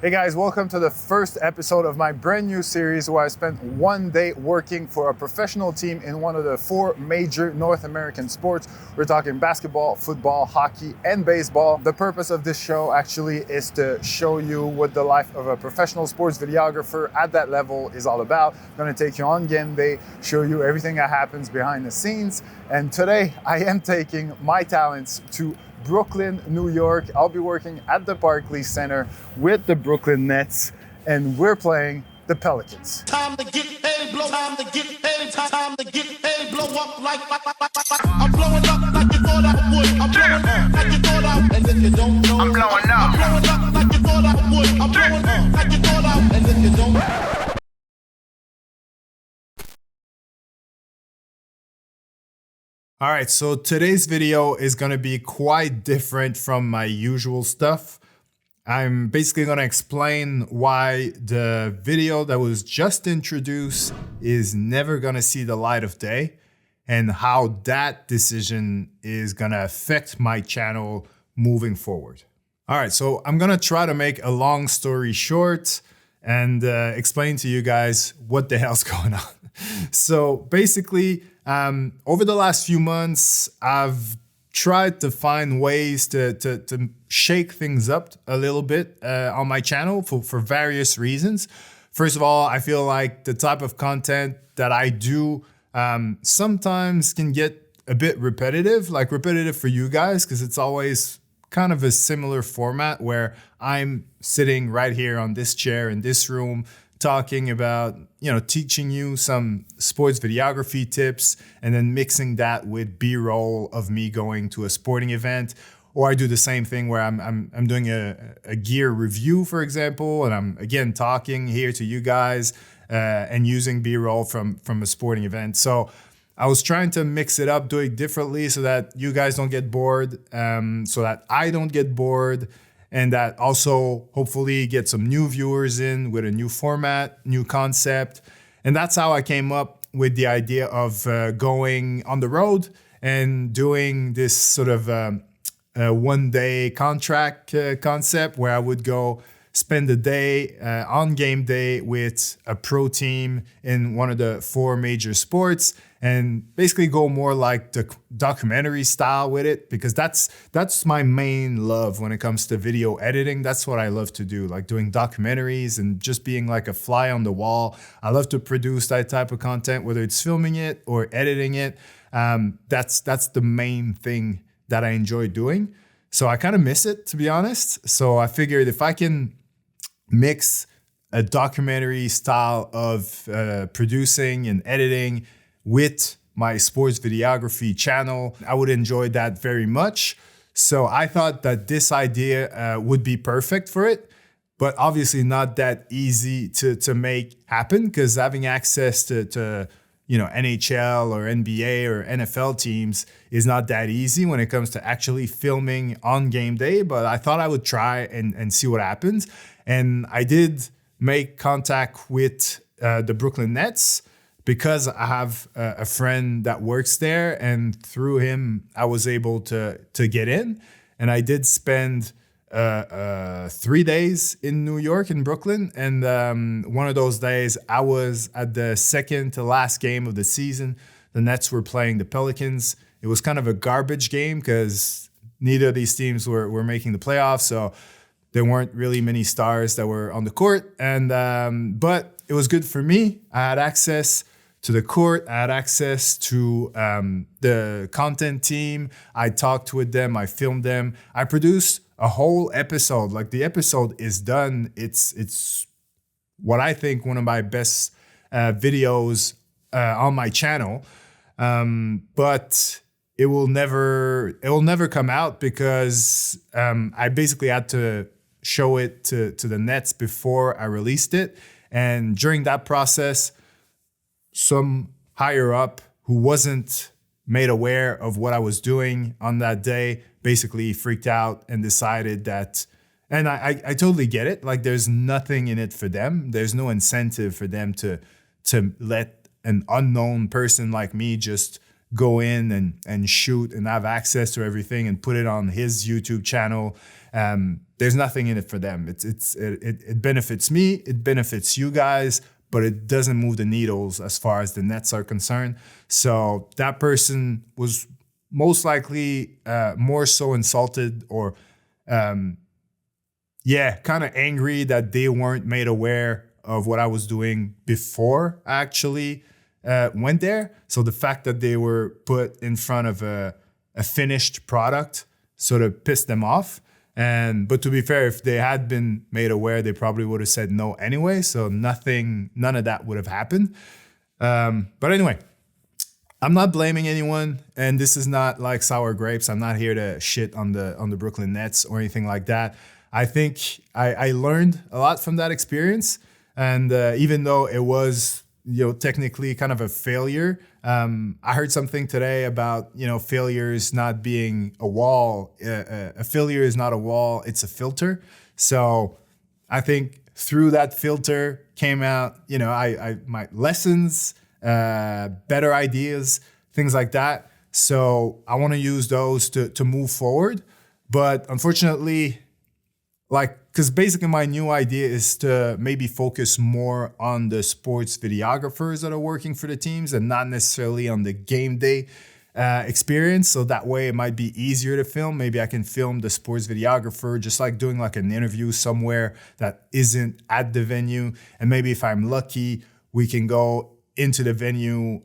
Hey guys, welcome to the first episode of my brand new series where I spent one day working for a professional team in one of the four major North American sports. We're talking basketball, football, hockey, and baseball. The purpose of this show actually is to show you what the life of a professional sports videographer at that level is all about. I'm gonna take you on game day, show you everything that happens behind the scenes. And today I am taking my talents to Brooklyn, New York. I'll be working at the ARTLIST Center with the Brooklyn Nets, and we're playing the Pelicans. Time to get paid, blow. Time to get paid. Time to get paid, blow up like I'm blowing up like you thought I would. I'm blowing up like you thought I would. And if you don't know, I'm blowing up. I'm blowing up like you thought I would. I'm blowing up like you thought I would. And if you don't know. All right, so today's video is gonna be quite different from my usual stuff. I'm basically gonna explain why the video that was just introduced is never gonna see the light of day and how that decision is gonna affect my channel moving forward. All right, so I'm gonna try to make a long story short and explain to you guys what the hell's going on. So basically, over the last few months, I've tried to find ways to shake things up a little bit on my channel for various reasons. First of all, I feel like the type of content that I do sometimes can get a bit repetitive, like repetitive for you guys, because it's always kind of a similar format where I'm sitting right here on this chair in this room talking about, teaching you some sports videography tips and then mixing that with B-roll of me going to a sporting event. Or I do the same thing where I'm doing a gear review, for example, and I'm again talking here to you guys and using B-roll from a sporting event. So I was trying to mix it up, do it differently so that you guys don't get bored, so that I don't get bored, and that also hopefully get some new viewers in with a new format, new concept. And that's how I came up with the idea of going on the road and doing this sort of one-day contract concept where I would go spend a day on game day with a pro team in one of the four major sports and basically go more like the documentary style with it, because that's my main love when it comes to video editing. That's what I love to do, like doing documentaries and just being like a fly on the wall. I love to produce that type of content, whether it's filming it or editing it. That's the main thing that I enjoy doing. So I kind of miss it, to be honest. So I figured if I can mix a documentary style of producing and editing with my sports videography channel, I would enjoy that very much. So I thought that this idea would be perfect for it, but obviously not that easy to make happen, because having access to NHL or NBA or NFL teams is not that easy when it comes to actually filming on game day. But I thought I would try and see what happens. And I did make contact with the Brooklyn Nets because I have a friend that works there, and through him, I was able to get in. And I did spend 3 days in New York, in Brooklyn. And one of those days, I was at the second to last game of the season. The Nets were playing the Pelicans. It was kind of a garbage game because neither of these teams were making the playoffs. So there weren't really many stars that were on the court. And but it was good for me. I had access to the court. I had access to the content team. I talked with them. I filmed them. I produced a whole episode. Like, the episode is done. It's what I think one of my best videos on my channel. But it will never come out because I basically had to show it to the Nets before I released it. And during that process, some higher up who wasn't made aware of what I was doing on that day basically freaked out and decided that, and I totally get it, like there's nothing in it for them. There's no incentive for them to let an unknown person like me just go in and shoot and have access to everything and put it on his YouTube channel. there's nothing in it for them. It benefits me, it benefits you guys, but it doesn't move the needles as far as the nets are concerned. So that person was most likely more so insulted or kind of angry that they weren't made aware of what I was doing before I actually went there. So the fact that they were put in front of a finished product sort of pissed them off. But to be fair, if they had been made aware, they probably would have said no anyway. So none of that would have happened. But anyway, I'm not blaming anyone, and this is not like sour grapes. I'm not here to shit on the Brooklyn Nets or anything like that. I think I learned a lot from that experience, and even though it was technically kind of a failure, I heard something today about failures not being a wall. A failure is not a wall; it's a filter. So I think through that filter came out my lessons, better ideas, things like that. So I want to use those to move forward. But unfortunately, because basically my new idea is to maybe focus more on the sports videographers that are working for the teams and not necessarily on the game day experience. So that way it might be easier to film. Maybe I can film the sports videographer, just like doing like an interview somewhere that isn't at the venue. And maybe if I'm lucky, we can go into the venue,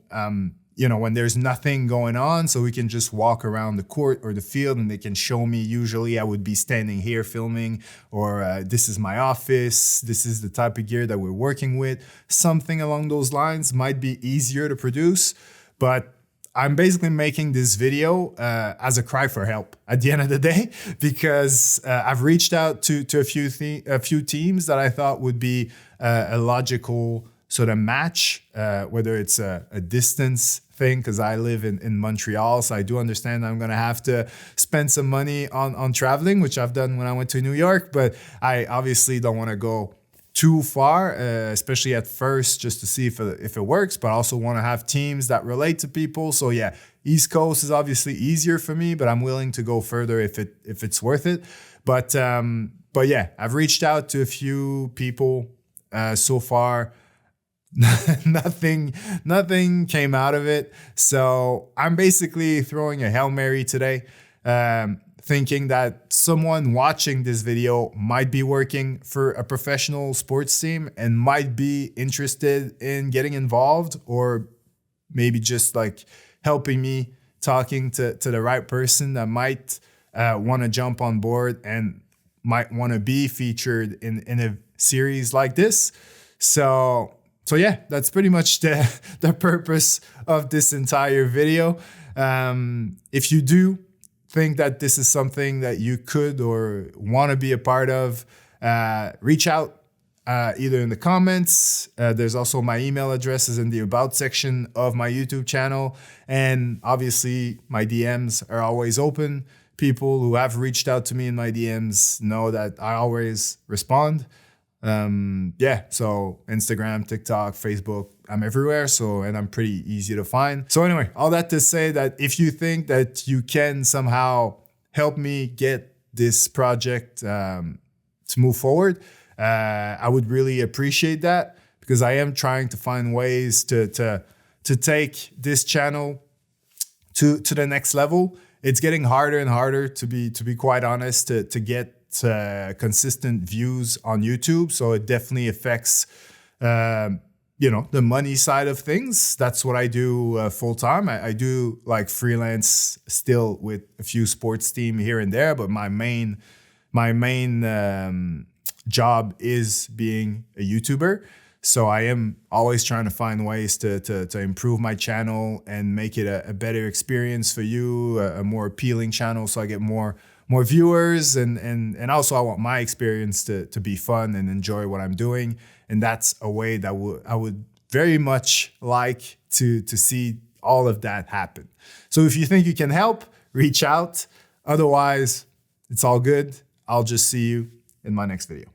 when there's nothing going on, so we can just walk around the court or the field and they can show me. Usually I would be standing here filming, or this is my office, this is the type of gear that we're working with. Something along those lines might be easier to produce, but I'm basically making this video as a cry for help at the end of the day, because I've reached out to a few teams that I thought would be a logical sort of match, whether it's a distance thing, because I live in Montreal, so I do understand I'm gonna have to spend some money on traveling, which I've done when I went to New York, but I obviously don't wanna go too far, especially at first, just to see if it works, but I also wanna have teams that relate to people. So yeah, East Coast is obviously easier for me, but I'm willing to go further if it's worth it. But yeah, I've reached out to a few people so far. Nothing came out of it. So I'm basically throwing a Hail Mary today, thinking that someone watching this video might be working for a professional sports team and might be interested in getting involved, or maybe just like helping me, talking to the right person that might want to jump on board and might want to be featured in a series like this. So yeah, that's pretty much the purpose of this entire video. If you do think that this is something that you could or want to be a part of, reach out either in the comments. There's also my email address is in the About section of my YouTube channel. And obviously, my DMs are always open. People who have reached out to me in my DMs know that I always respond. So Instagram, TikTok, Facebook, I'm everywhere. And I'm pretty easy to find. So anyway, all that to say that if you think that you can somehow help me get this project to move forward, I would really appreciate that, because I am trying to find ways to take this channel to the next level. It's getting harder and harder, to be quite honest, to get consistent views on YouTube. So it definitely affects, the money side of things. That's what I do full time. I do like freelance still with a few sports team here and there, but my main job is being a YouTuber. So I am always trying to find ways to improve my channel and make it a better experience for you, a more appealing channel, so I get more viewers, and also I want my experience to be fun and enjoy what I'm doing. And that's a way that I would very much like to see all of that happen. So if you think you can help, reach out. Otherwise, it's all good. I'll just see you in my next video.